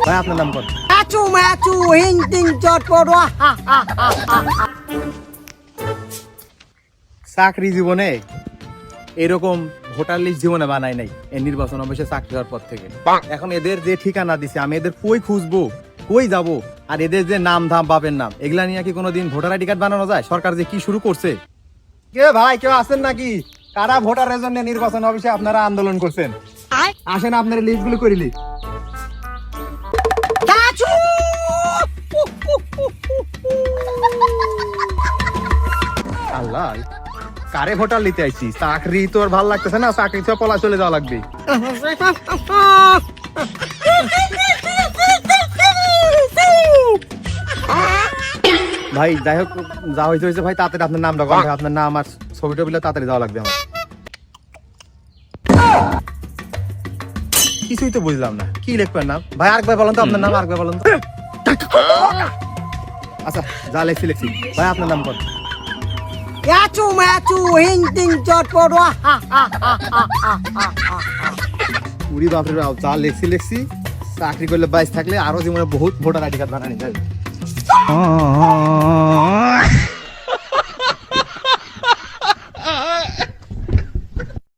ভাই আপনার নাম কত? ম্যাচু ম্যাচু হিং টিং চট পড়া। চাকরি জীবনে এরকম ভোটার লিস্ট জীবনে বানাই নাই এই নির্বাচন অবশ্যই চাকরি হওয়ার পর থেকে। এখন এদের যে ঠিকানা দিছে আমি এদের কই খুঁজবো, কই যাব? আর এদের যে নাম ধাম বাপের নাম এগুলা নিয়ে কি কোনোদিন ভোটার আইডি কার্ড বানানো যায়? সরকার যে কি শুরু করছে। কে ভাই কেউ আছেন নাকি? কারা ভোটারের জন্য নির্বাচন অফিসে আপনারা আন্দোলন করছেন? আসেন আপনার লিস্ট গুলো করিলি। ম্যাচু আল্লাহ, কারে ভোটার নিতে আইছি? চাকরি তো আর ভালো লাগতেছে না, চাকরি তো পলা চলে যাওয়া লাগবে। ভাই যাই হোক, যা হয়েছে হয়েছে ভাই, তাড়াতাড়ি আপনার নামটা বলেন ভাই, আপনার নাম আর ছবিটা বলে তাড়াতাড়ি যাওয়া লাগবে আমার। কিছুই তো বুঝলাম না, কি লিখবেন নাম? ভাই আরেকবার বলেন তো আপনার নাম, আরেকবার বলেন তো। আচ্ছা যা লেখছি লেখছি। ভাই আপনার নাম কত? ম্যাচু ম্যাচু হিং টিং চট পড়া। উড়ি বাপরে বাপ, যা লেখছি লেখছি। চাকরি করলে বাইশ থাকলে আরো জীবনে বহুত ভোটার আইডি কার্ড বানানি যাবে।